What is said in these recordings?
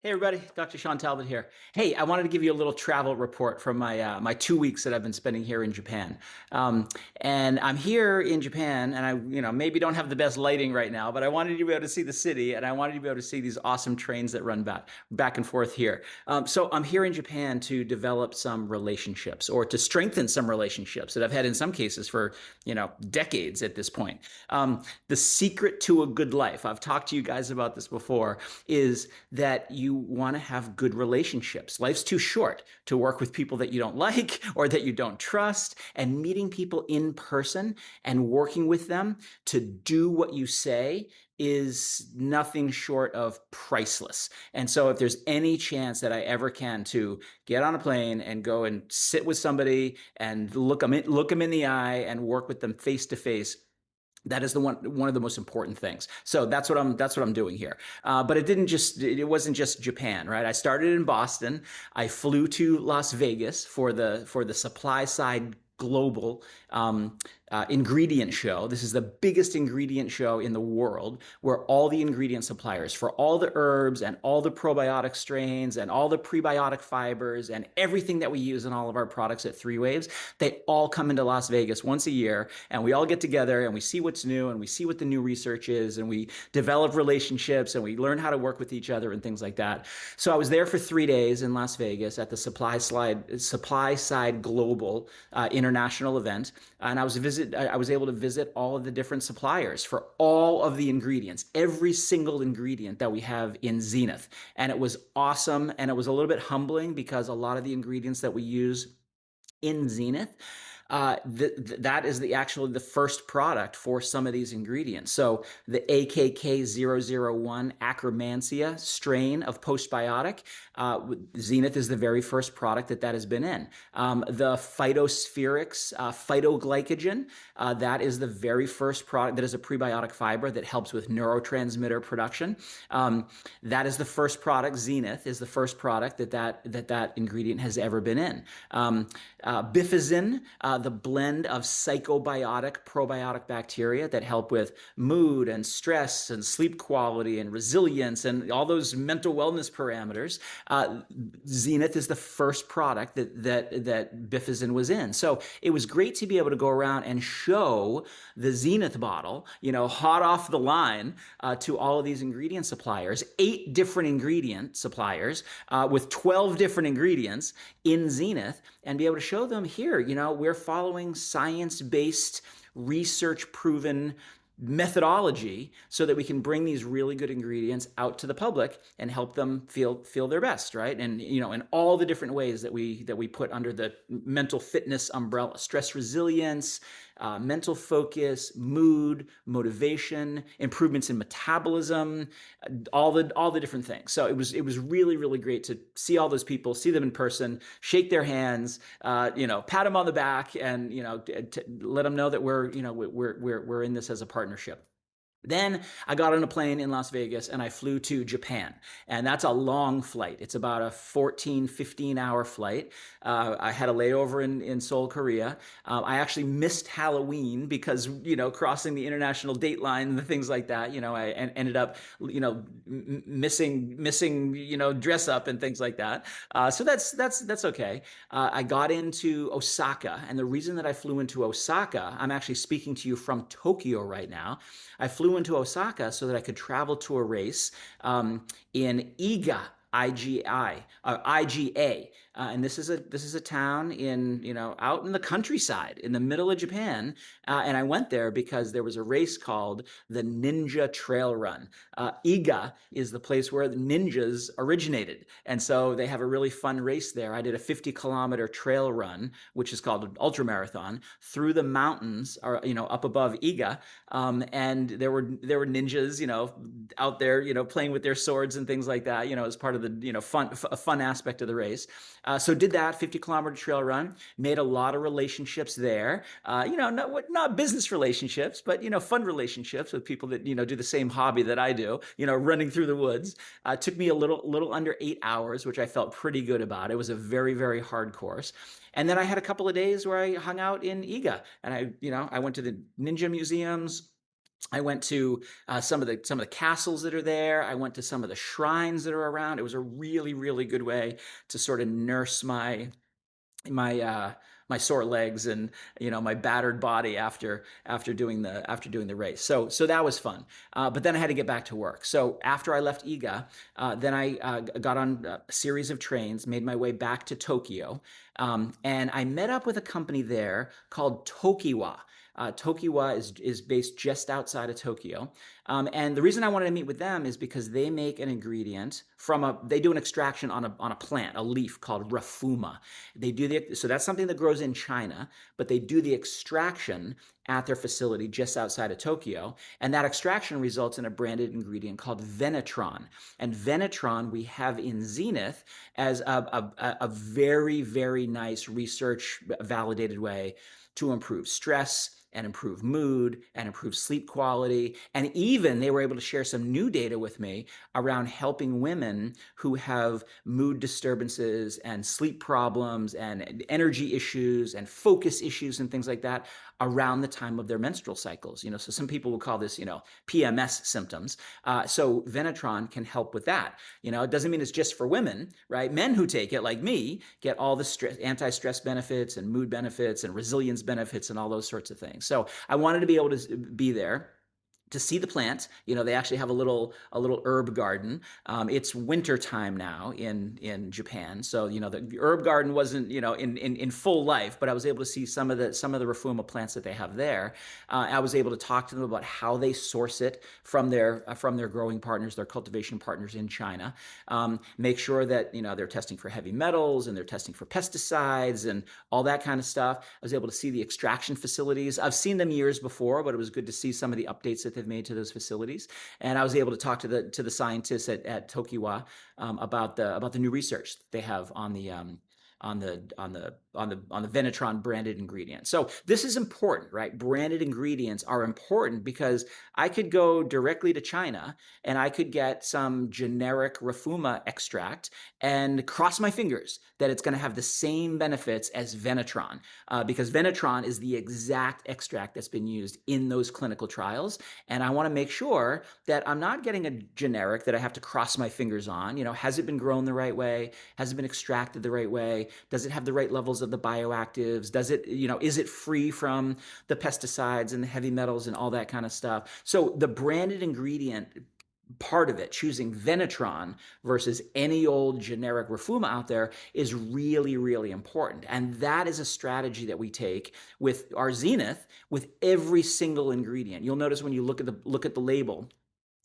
Hey everybody, Dr. Shawn Talbott here. Hey, I wanted to give you a little travel report from my 2 weeks that I've been spending here in Japan. Um, and I'm here in Japan, and I maybe don't have the best lighting right now, but I wanted you to be able to see the city, and I wanted you to be able to see these awesome trains that run back and forth here. So I'm here in Japan to develop some relationships or to strengthen some relationships that I've had in some cases for decades at this point. The secret to a good life, I've talked to you guys about this before, is that you want to have good relationships. Life's too short to work with people that you don't like or that you don't trust, and meeting people in person and working with them to do what you say is nothing short of priceless. And so if there's any chance that I ever can to get on a plane and go and sit with somebody and look them in the eye and work with them face to face, that is the one of the most important things. So that's what I'm doing here. But it wasn't just Japan, right? I started in Boston. I flew to Las Vegas for the supply side global ingredient show. This is the biggest ingredient show in the world, where all the ingredient suppliers for all the herbs and all the probiotic strains and all the prebiotic fibers and everything that we use in all of our products at Three Waves, they all come into Las Vegas once a year, and we all get together and we see what's new and we see what the new research is, and we develop relationships and we learn how to work with each other and things like that. So I was there for 3 days in Las Vegas at the Supply Side Global international event, and I was able to visit all of the different suppliers for all of the ingredients, every single ingredient that we have in Zenith. And it was awesome. And it was a little bit humbling because a lot of the ingredients that we use in Zenith, that is actually the first product for some of these ingredients. So the AKK001 Akkermansia strain of postbiotic, Zenith is the very first product that has been in. The phytospherics phytoglycogen, that is the very first product that is a prebiotic fiber that helps with neurotransmitter production. That is the first product. Zenith is the first product that ingredient has ever been in. Bifazin, the blend of psychobiotic probiotic bacteria that help with mood and stress and sleep quality and resilience and all those mental wellness parameters. Zenith is the first product that Bifazin was in. So it was great to be able to go around and show the Zenith bottle, hot off the line, to all of these ingredient suppliers, 8 different ingredient suppliers with 12 different ingredients in Zenith, and be able to show them here, we're following science-based, research-proven methodology so that we can bring these really good ingredients out to the public and help them feel their best, right? And in all the different ways that we put under the mental fitness umbrella: stress resilience, mental focus, mood, motivation, improvements in metabolism, all the different things. So it was really, really great to see all those people, see them in person, shake their hands, pat them on the back, and let them know that we're in this as a partnership. Then I got on a plane in Las Vegas and I flew to Japan. And that's a long flight. It's about a 14, 15-hour flight. I had a layover in Seoul, Korea. I actually missed Halloween because, crossing the international date line and the things like that, I ended up, missing, dress up and things like that. So that's okay. I got into Osaka. And the reason that I flew into Osaka, I'm actually speaking to you from Tokyo right now. I flew into Osaka so that I could travel to a race in Iga, IGA, and this is a town out in the countryside in the middle of Japan, and I went there because there was a race called the Ninja Trail Run. Iga is the place where the ninjas originated, and so they have a really fun race there. I did a 50-kilometer trail run, which is called an ultra marathon, through the mountains, or up above Iga, and there were ninjas, out there, playing with their swords and things like that, as part of the fun aspect of the race. So did that 50-kilometer trail run, made a lot of relationships there, not business relationships, but fun relationships with people that do the same hobby that I do, running through the woods. Took me a little under 8 hours, which I felt pretty good about. It was a very, very hard course. And then I had a couple of days where I hung out in Iga, and I went to the ninja museums, I went to some of the castles that are there. I went to some of the shrines that are around. It was a really, really good way to sort of nurse my my sore legs and my battered body after doing the race. So that was fun. But then I had to get back to work. So after I left IGA, then I got on a series of trains, made my way back to Tokyo, and I met up with a company there called Tokiwa. Tokiwa is based just outside of Tokyo, and the reason I wanted to meet with them is because they make an ingredient they do an extraction on a plant, a leaf called rafuma. So that's something that grows in China, but they do the extraction at their facility just outside of Tokyo, and that extraction results in a branded ingredient called Venitron. And Venitron we have in Zenith as a very, very nice research validated way to improve stress and improve mood and improve sleep quality. And even they were able to share some new data with me around helping women who have mood disturbances and sleep problems and energy issues and focus issues and things like that around the time of their menstrual cycles. So some people will call this, PMS symptoms. So Venitron can help with that. It doesn't mean it's just for women, right? Men who take it, like me, get all the anti-stress benefits and mood benefits and resilience benefits and all those sorts of things. So I wanted to be able to be there to see the plant. They actually have a little herb garden. It's winter time now in Japan, so the herb garden wasn't in full life, but I was able to see some of the rafuma plants that they have there. I was able to talk to them about how they source it from their growing partners, their cultivation partners in China. Make sure that they're testing for heavy metals and they're testing for pesticides and all that kind of stuff. I was able to see the extraction facilities. I've seen them years before, but it was good to see some of the updates that they've made to those facilities. And I was able to talk to the scientists at Tokiwa about the new research they have on the Venitron branded ingredient. So this is important, right? Branded ingredients are important because I could go directly to China and I could get some generic rafuma extract and cross my fingers that it's going to have the same benefits as Venitron, because Venitron is the exact extract that's been used in those clinical trials. And I want to make sure that I'm not getting a generic that I have to cross my fingers on. Has it been grown the right way? Has it been extracted the right way? Does it have the right levels of the bioactives? Does it, is it free from the pesticides and the heavy metals and all that kind of stuff? So the branded ingredient part of it, choosing Venitron versus any old generic rafuma out there, is really, really important. And that is a strategy that we take with our Zenith with every single ingredient. You'll notice when you look at the label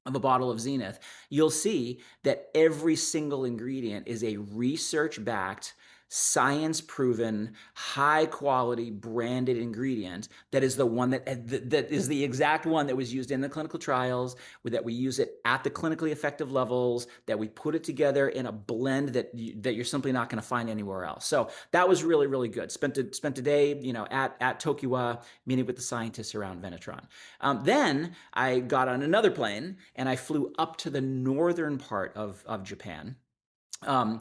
of a bottle of Zenith, you'll see that every single ingredient is a research-backed, science-proven, high-quality branded ingredient that is the one that is the exact one that was used in the clinical trials, that we use it at the clinically effective levels, that we put it together in a blend that you're simply not going to find anywhere else. So that was really, really good. Spent a day, at Tokiwa meeting with the scientists around Venitron. Then I got on another plane and I flew up to the northern part of Japan, a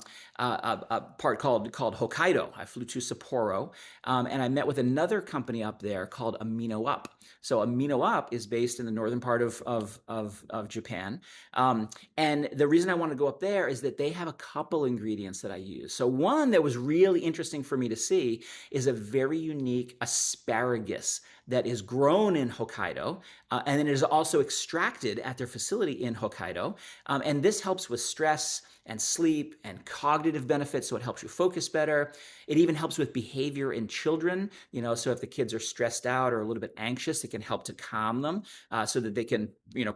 part called Hokkaido. I flew to Sapporo, and I met with another company up there called Amino Up. So Amino Up is based in the northern part of Japan, and the reason I want to go up there is that they have a couple ingredients that I use. So one that was really interesting for me to see is a very unique asparagus that is grown in Hokkaido, and then it is also extracted at their facility in Hokkaido, and this helps with stress and sleep and cognitive benefits, so it helps you focus better. It even helps with behavior in children, so if the kids are stressed out or a little bit anxious, it can help to calm them so that they can,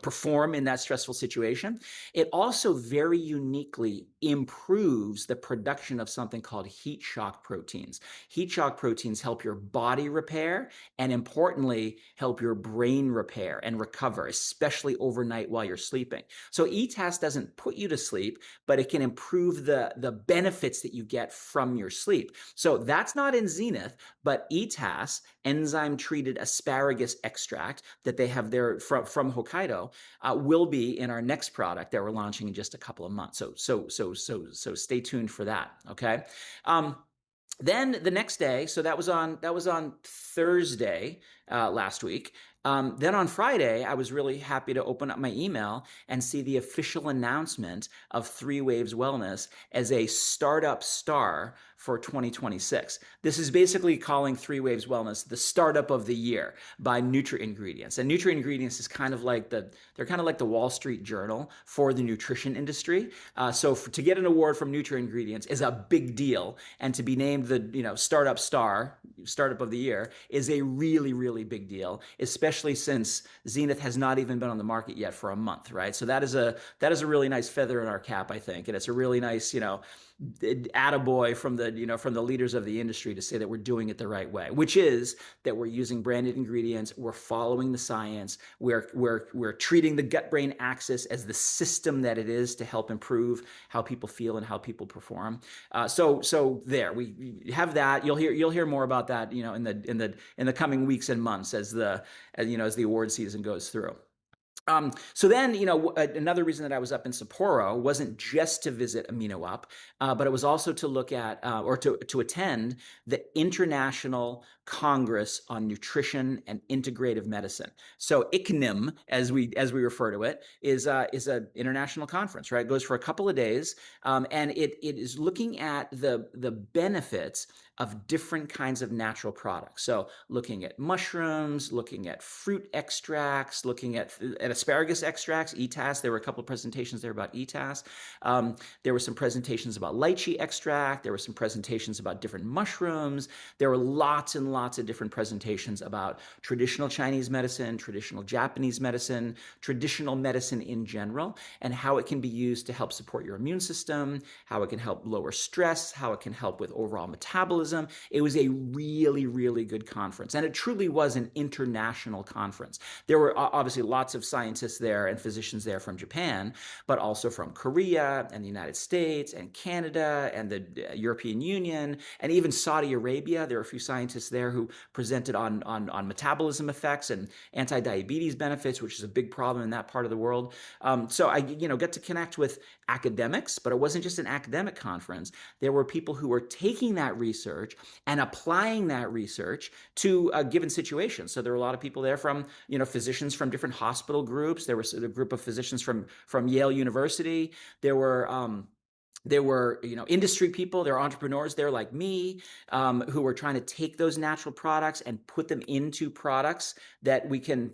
perform in that stressful situation. It also very uniquely improves the production of something called heat shock proteins. Heat shock proteins help your body repair and, importantly, help your brain repair and recover, especially overnight while you're sleeping. So ETAS doesn't put you to sleep, but it can improve the benefits that you get from your sleep. So that's not in Zenith, but ETAS, enzyme-treated asparagus extract that they have there from Hokkaido, will be in our next product that we're launching in just a couple of months. So stay tuned for that. Okay. Then the next day, so that was on Thursday last week. Then on Friday, I was really happy to open up my email and see the official announcement of Three Waves Wellness as a startup star for 2026. This is basically calling Three Waves Wellness the startup of the year by Nutri-Ingredients. And Nutri-Ingredients is kind of like they're kind of like the Wall Street Journal for the nutrition industry. To get an award from Nutri-Ingredients is a big deal, and to be named the startup star, startup of the year, is a really, really big deal, especially since Zenith has not even been on the market yet for a month, right? So that is a really nice feather in our cap, I think, and it's a really nice attaboy from the leaders of the industry to say that we're doing it the right way, which is that we're using branded ingredients, we're following the science, we're treating the gut-brain axis as the system that it is to help improve how people feel and how people perform. So there we have that. You'll hear more about that in the coming weeks and months as the award season goes through. So then, another reason that I was up in Sapporo wasn't just to visit AminoUp, but it was also to look at or to attend the International Congress on Nutrition and Integrative Medicine. So ICNIM, as we refer to it, is an international conference, right? It goes for a couple of days, and it is looking at the benefits of different kinds of natural products. So looking at mushrooms, looking at fruit extracts, looking at asparagus extracts, ETAS. There were a couple of presentations there about ETAS. There were some presentations about lychee extract. There were some presentations about different mushrooms. There were lots and lots of different presentations about traditional Chinese medicine, traditional Japanese medicine, traditional medicine in general, and how it can be used to help support your immune system, how it can help lower stress, how it can help with overall metabolism. It was a really, really good conference, and it truly was an international conference. There were obviously lots of scientists there and physicians there from Japan, but also from Korea and the United States and Canada and the European Union and even Saudi Arabia. There were a few scientists there who presented on metabolism effects and anti-diabetes benefits, which is a big problem in that part of the world. So I get to connect with academics, but it wasn't just an academic conference. There were people who were taking that research and applying that research to a given situation. So there were a lot of people there from, physicians from different hospital groups. There was a group of physicians from Yale University. There were industry people, there were entrepreneurs there like me, who were trying to take those natural products and put them into products that we can,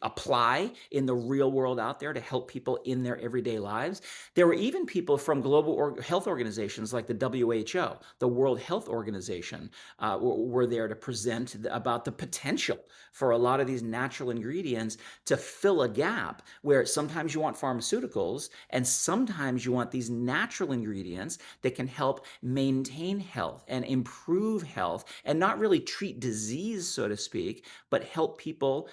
apply in the real world out there to help people in their everyday lives. There were even people from global health organizations like the WHO, the World Health Organization, were there to present about the potential for a lot of these natural ingredients to fill a gap where sometimes you want pharmaceuticals and sometimes you want these natural ingredients that can help maintain health and improve health and not really treat disease, so to speak, but help people,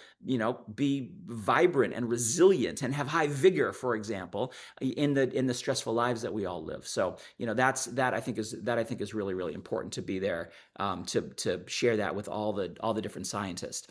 be vibrant and resilient and have high vigor, for example, in the stressful lives that we all live. So, that I think is really, really important to be there, to share that with all the different scientists.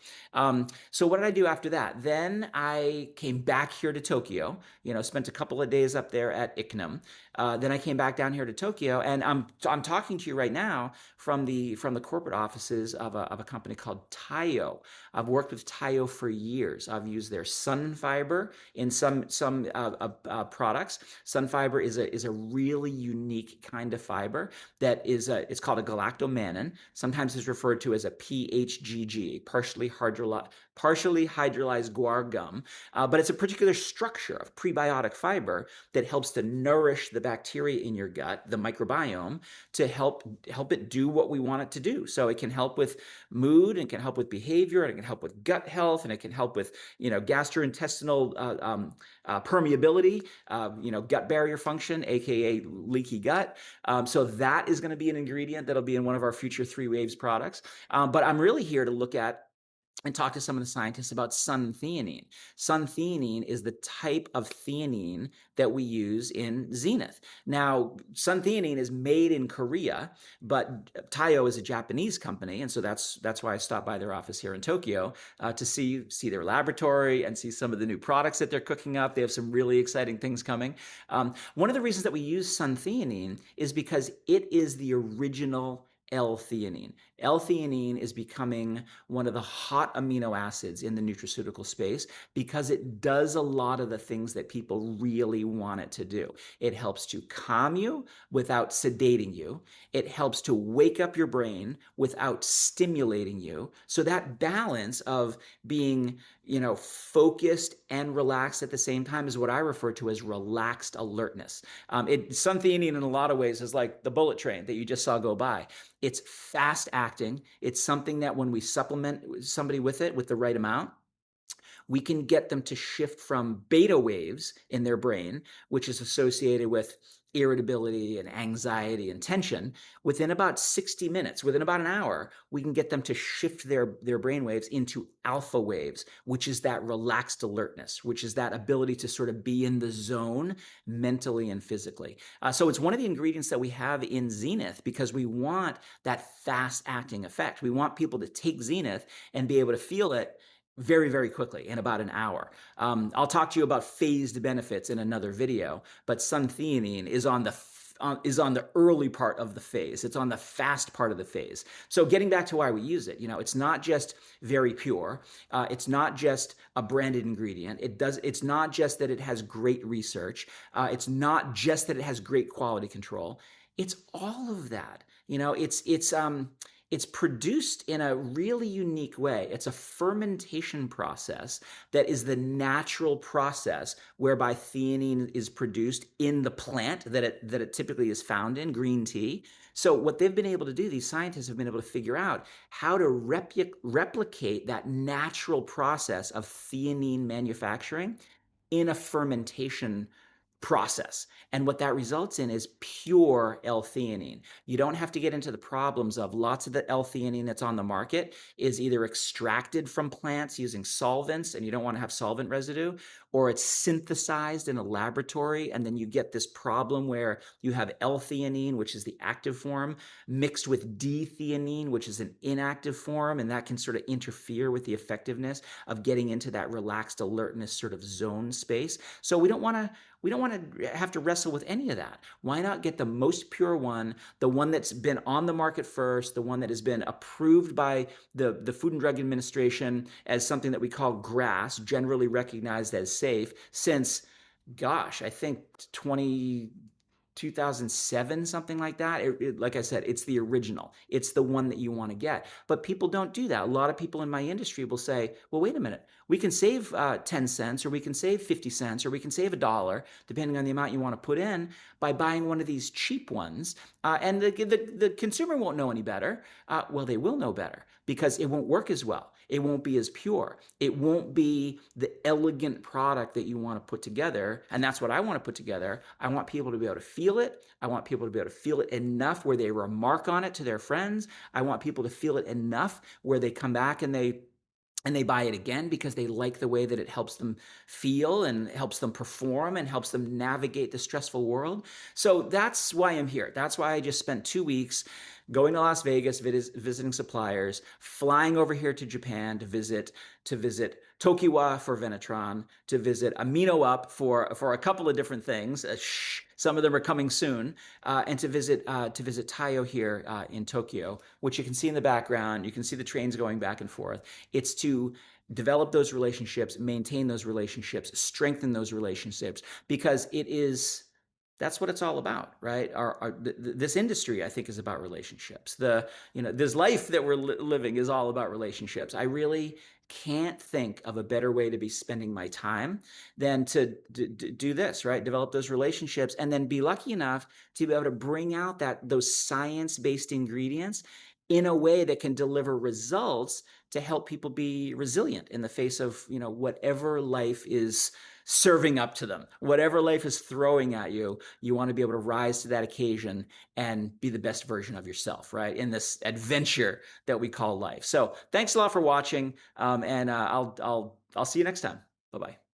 So what did I do after that? Then I came back here to Tokyo, spent a couple of days up there at ICNIM. Then I came back down here to Tokyo, and I'm talking to you right now from the corporate offices of a company called Tayo. I've worked with Tayo for years. I've used their sun fiber in some products. Sun fiber is a really unique kind of fiber that is it's called a galactomannan. Sometimes it's referred to as a PHGG, partially hydrolyzed guar gum, but it's a particular structure of prebiotic fiber that helps to nourish the bacteria in your gut, the microbiome, to help it do what we want it to do. So it can help with mood, and it can help with behavior, and it can help with gut health, and it can help with gastrointestinal permeability, gut barrier function, aka leaky gut. So that is going to be an ingredient that'll be in one of our future Three Waves products. But I'm really here to look at and talk to some of the scientists about suntheanine. Suntheanine is the type of theanine that we use in Zenith. Now, suntheanine is made in Korea, but Tayo is a Japanese company, and so that's why I stopped by their office here in Tokyo to see their laboratory and see some of the new products that they're cooking up. They have some really exciting things coming. One of the reasons that we use suntheanine is because it is the original L-theanine. L-theanine is becoming one of the hot amino acids in the nutraceutical space because it does a lot of the things that people really want it to do. It helps to calm you without sedating you. It helps to wake up your brain without stimulating you. So that balance of being, focused and relaxed at the same time is what I refer to as relaxed alertness. Suntheanine in a lot of ways is like the bullet train that you just saw go by. It's fast acting. It's something that when we supplement somebody with it with the right amount, we can get them to shift from beta waves in their brain, which is associated with irritability and anxiety and tension, within about 60 minutes, within about an hour, we can get them to shift their brain waves into alpha waves, which is that relaxed alertness, which is that ability to sort of be in the zone mentally and physically. So it's one of the ingredients that we have in Zenith because we want that fast acting effect. We want people to take Zenith and be able to feel it very, very quickly in about an hour. I'll talk to you about phased benefits in another video, but suntheanine is on the early part of the phase. It's on the fast part of the phase. So getting back to why we use it, it's not just very pure. It's not just a branded ingredient. It's not just that it has great research. It's not just that it has great quality control. It's all of that. It's produced in a really unique way. It's a fermentation process that is the natural process whereby theanine is produced in the plant that it typically is found in, green tea. So what they've been able to do, these scientists have been able to figure out how to replicate that natural process of theanine manufacturing in a fermentation process. And what that results in is pure L-theanine. You don't have to get into the problems of lots of the L-theanine that's on the market is either extracted from plants using solvents, and you don't want to have solvent residue, or it's synthesized in a laboratory, and then you get this problem where you have L-theanine, which is the active form, mixed with D-theanine, which is an inactive form, and that can sort of interfere with the effectiveness of getting into that relaxed alertness sort of zone space. So we don't want to have to wrestle with any of that. Why not get the most pure one, the one that's been on the market first, the one that has been approved by the Food and Drug Administration as something that we call GRAS, generally recognized as safe, since, gosh, I think 2007, something like that. Like I said, it's the original. It's the one that you want to get. But people don't do that. A lot of people in my industry will say, well, wait a minute. We can save 10 cents, or we can save 50 cents, or we can save $1, depending on the amount you want to put in, by buying one of these cheap ones. And the consumer won't know any better. Well, they will know better because it won't work as well. It won't be as pure. It won't be the elegant product that you want to put together. And that's what I want to put together. I want people to be able to feel it. I want people to be able to feel it enough where they remark on it to their friends. I want people to feel it enough where they come back and they buy it again because they like the way that it helps them feel and helps them perform and helps them navigate the stressful world. So that's why I'm here. That's why I just spent 2 weeks going to Las Vegas, visiting suppliers, flying over here to Japan to visit Tokiwa for Venitron, to visit Amino Up for a couple of different things. Some of them are coming soon, and to visit Taiyo here in Tokyo, which you can see in the background. You can see the trains going back and forth. It's to develop those relationships, maintain those relationships, strengthen those relationships, because that's what it's all about, right? This industry, I think, is about relationships. This life that we're living is all about relationships. I really can't think of a better way to be spending my time than to do this, right? Develop those relationships and then be lucky enough to be able to bring out those science-based ingredients in a way that can deliver results to help people be resilient in the face of, whatever life is serving up to them, whatever life is throwing at you. You want to be able to rise to that occasion and be the best version of yourself, right? In this adventure that we call life. So thanks a lot for watching. And I'll see you next time. Bye-bye.